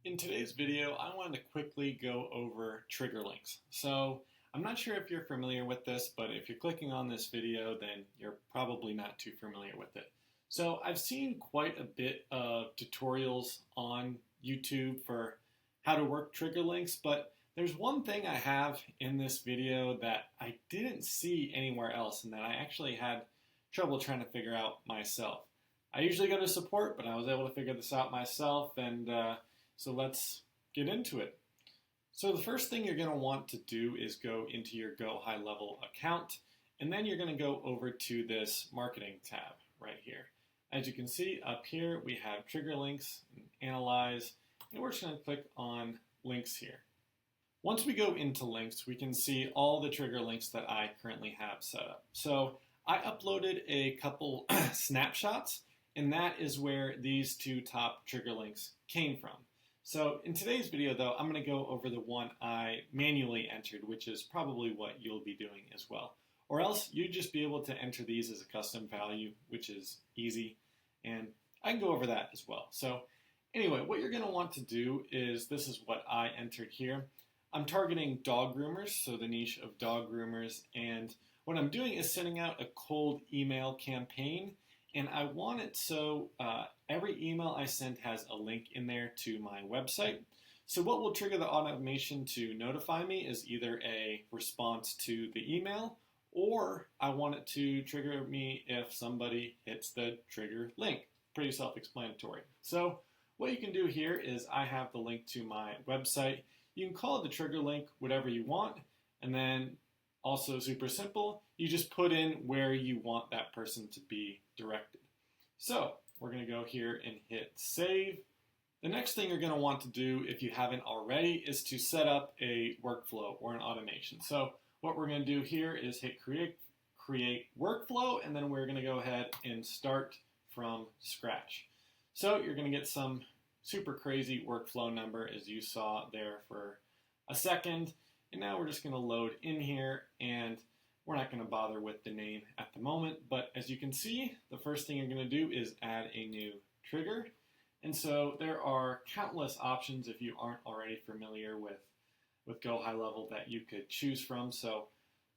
In today's video, I wanted to quickly go over trigger links. So I'm not sure if you're familiar with this, but if you're clicking on this video, then you're probably not too familiar with it. So I've seen quite a bit of tutorials on YouTube for how to work trigger links, but there's one thing I have in this video that I didn't see anywhere else and that I actually had trouble trying to figure out myself. I usually go to support, but I was able to figure this out myself, and so let's get into it. So the first thing you're going to want to do is go into your Go High Level account, and then you're going to go over to this marketing tab right here. As you can see up here, we have trigger links and analyze, and we're just going to click on links here. Once we go into links, we can see all the trigger links that I currently have set up. So I uploaded a couple snapshots, and that is where these two top trigger links came from. So in today's video, though, I'm going to go over the one I manually entered, which is probably what you'll be doing as well. Or else you'd just be able to enter these as a custom value, which is easy, and I can go over that as well. So anyway, what you're going to want to do is, this is what I entered here. I'm targeting dog groomers, so the niche of dog groomers, and what I'm doing is sending out a cold email campaign, and I want it so every email I send has a link in there to my website. So what will trigger the automation to notify me is either a response to the email, or I want it to trigger me if somebody hits the trigger link. Pretty self-explanatory. So what you can do here is I have the link to my website. You can call it the trigger link, whatever you want, and then also super simple, you just put in where you want that person to be directed. So we're going to go here and hit save. The next thing you're going to want to do, if you haven't already, is to set up a workflow or an automation. So what we're going to do here is hit create workflow, and then we're going to go ahead and start from scratch. So you're going to get some super crazy workflow number, as you saw there for a second. And now we're just going to load in here, and we're not going to bother with the name at the moment. But as you can see, the first thing you're going to do is add a new trigger. And so there are countless options, if you aren't already familiar with Go High Level, that you could choose from. So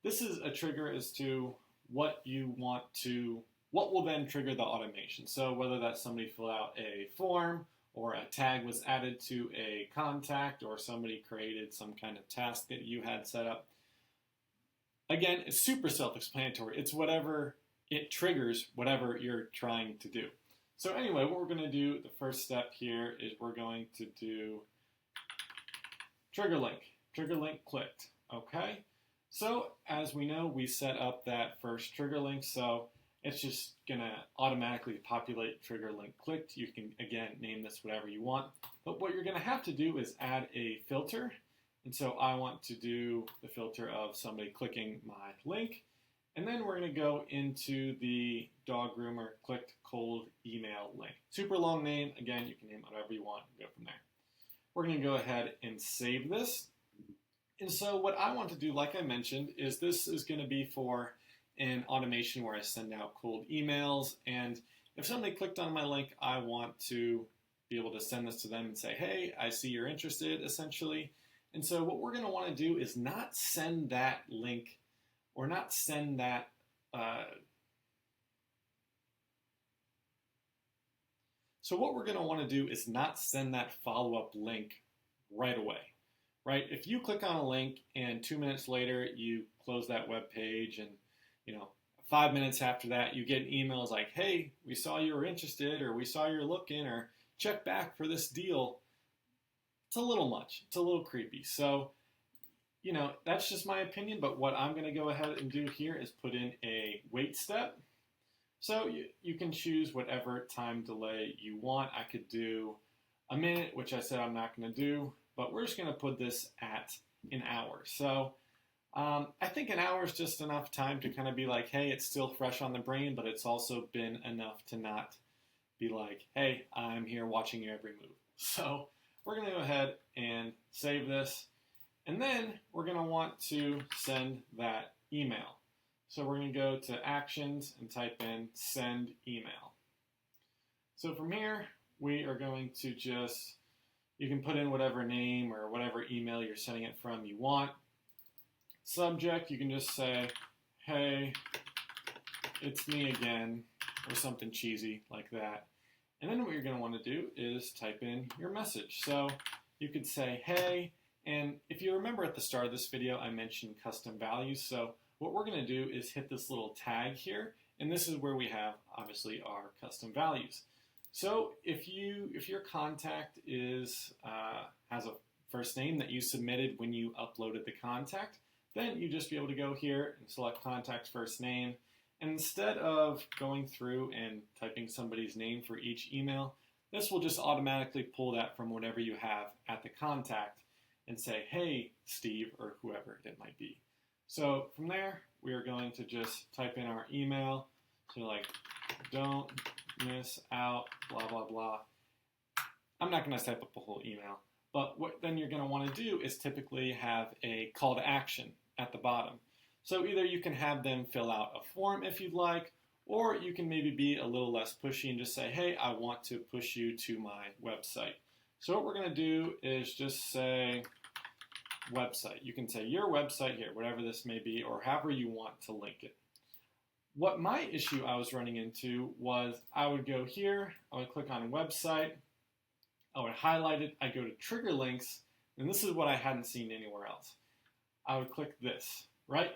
this is a trigger as to what you want to, what will then trigger the automation. So whether that's somebody fill out a form, or a tag was added to a contact, or somebody created some kind of task that you had set up. Again, it's super self-explanatory. It's whatever it triggers, whatever you're trying to do. So anyway, what we're going to do, the first step here is we're going to do trigger link clicked. Okay, so as we know, we set up that first trigger link, so it's just going to automatically populate trigger link clicked. You can, again, name this whatever you want. But what you're going to have to do is add a filter. And so I want to do the filter of somebody clicking my link. And then we're going to go into the dog groomer clicked cold email link. Super long name. Again, you can name whatever you want and go from there. We're going to go ahead and save this. And so what I want to do, like I mentioned, is this is going to be for an automation where I send out cold emails, and if somebody clicked on my link, I want to be able to send this to them and say, hey, I see you're interested, essentially. And so what we're going to want to do is not send that link, or not send that so what we're going to want to do is not send that follow-up link right away, right? If you click on a link and 2 minutes later you close that web page, and 5 minutes after that, you get emails like, hey, we saw you were interested, or we saw you're looking, or check back for this deal. It's a little much. It's a little creepy. So, that's just my opinion, but what I'm going to go ahead and do here is put in a wait step. So you can choose whatever time delay you want. I could do a minute, which I said I'm not going to do, but we're just going to put this at an hour. So I think an hour is just enough time to kind of be like, hey, it's still fresh on the brain, but it's also been enough to not be like, hey, I'm here watching your every move. So we're going to go ahead and save this, and then we're going to want to send that email. So we're going to go to actions and type in send email. So from here, we are going to just, You can put in whatever name or whatever email you're sending it from you want. Subject, you can just say, hey, it's me again, or something cheesy like that. And then what you're going to want to do is type in your message. So you could say, hey, and if you remember at the start of this video, I mentioned custom values. So what we're going to do is hit this little tag here, and this is where we have, obviously, our custom values. So if your contact has a first name that you submitted when you uploaded the contact, then you just be able to go here and select contact first name. And instead of going through and typing somebody's name for each email, this will just automatically pull that from whatever you have at the contact and say, hey, Steve, or whoever it might be. So from there, we are going to just type in our email. So like, don't miss out, blah, blah, blah. I'm not going to type up the whole email, but what then you're going to want to do is typically have a call to action at the bottom. So either you can have them fill out a form if you'd like, or you can maybe be a little less pushy and just say, hey, I want to push you to my website. So what we're going to do is just say website. You can say your website here, whatever this may be, or however you want to link it. What my issue I was running into was I would go here, I would click on website, I would highlight it, I go to trigger links, and this is what I hadn't seen anywhere else. I would click this, right?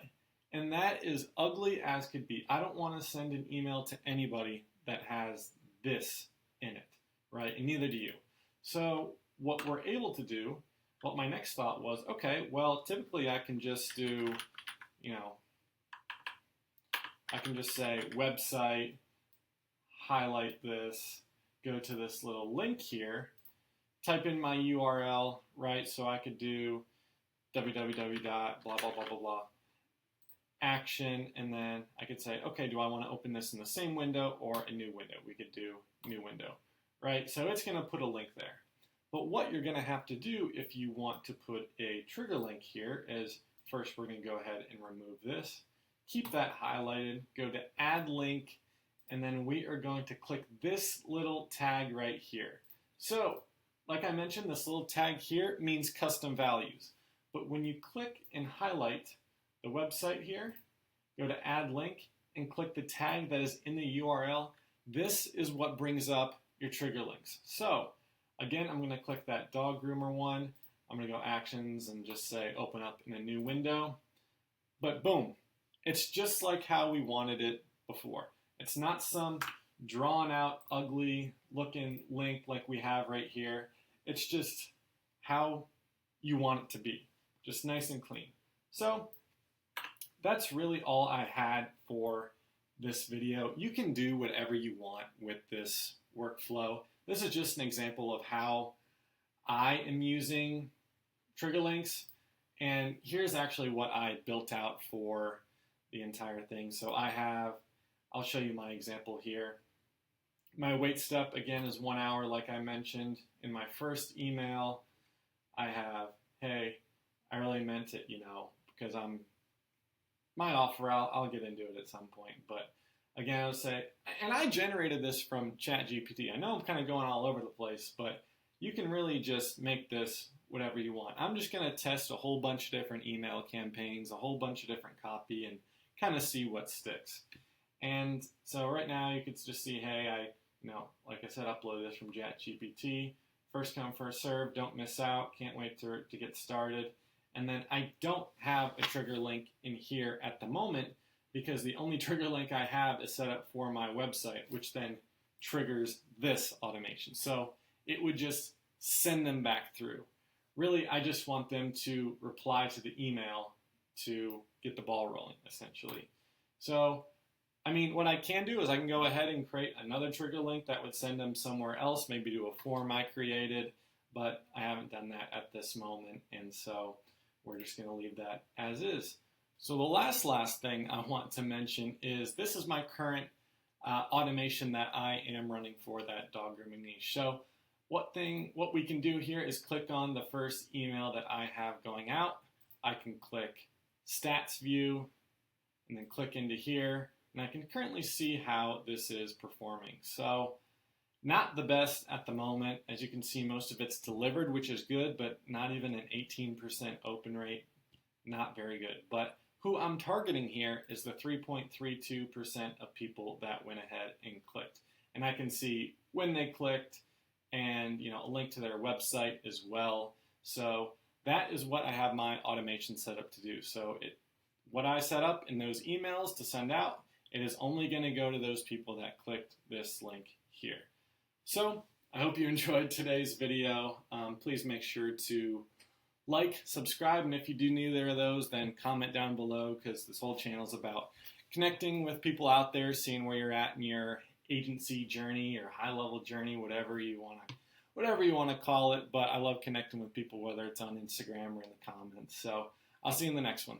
And that is ugly as could be. I don't want to send an email to anybody that has this in it, right? And neither do you. So what we're able to do, what my next thought was, okay, well, typically I can just do, I can just say website, highlight this, go to this little link here, type in my URL, right? So I could do www. blah, blah, blah, blah, blah, action, and then I could say, okay, do I want to open this in the same window or a new window? We could do new window, right? So it's going to put a link there. But what you're going to have to do if you want to put a trigger link here is first we're going to go ahead and remove this. Keep that highlighted, go to add link, and then we are going to click this little tag right here. So, like I mentioned, this little tag here means custom values. But when you click and highlight the website here, go to add link, and click the tag that is in the URL, this is what brings up your trigger links. So, again, I'm going to click that dog groomer one. I'm going to go actions and just say open up in a new window. But boom. It's just like how we wanted it before. It's not some drawn out, ugly looking link like we have right here. It's just how you want it to be. Just nice and clean. So that's really all I had for this video. You can do whatever you want with this workflow. This is just an example of how I am using trigger links. And here's actually what I built out for the entire thing. So I'll show you my example here. My wait step again is 1 hour like I mentioned. In my first email, I have, hey, I really meant it, because my offer, I'll get into it at some point. But again, I would say, and I generated this from ChatGPT. I know I'm kind of going all over the place, but you can really just make this whatever you want. I'm just going to test a whole bunch of different email campaigns, a whole bunch of different copy, and kind of see what sticks. And so right now you could just see, hey, like I said, upload this from ChatGPT. First come, first serve, don't miss out, can't wait to get started. And then I don't have a trigger link in here at the moment because the only trigger link I have is set up for my website, which then triggers this automation. So it would just send them back through. Really, I just want them to reply to the email to get the ball rolling, essentially. So, what I can do is I can go ahead and create another trigger link that would send them somewhere else, maybe to a form I created, but I haven't done that at this moment, and so we're just going to leave that as is. So the last thing I want to mention is this is my current automation that I am running for that dog grooming niche. So what we can do here is click on the first email that I have going out. I can click stats view and then click into here, and I can currently see how this is performing. So Not the best at the moment. As you can see, most of it's delivered, which is good, but not even an 18% open rate. Not very good. But who I'm targeting here is the 3.32% of people that went ahead and clicked. And I can see when they clicked and a link to their website as well. So that is what I have my automation set up to do. So what I set up in those emails to send out, it is only going to go to those people that clicked this link here. So I hope you enjoyed today's video. Please make sure to like, subscribe, and if you do neither of those, then comment down below, because this whole channel is about connecting with people out there, seeing where you're at in your agency journey or high-level journey, whatever you want to call it. But I love connecting with people, whether it's on Instagram or in the comments. So I'll see you in the next one.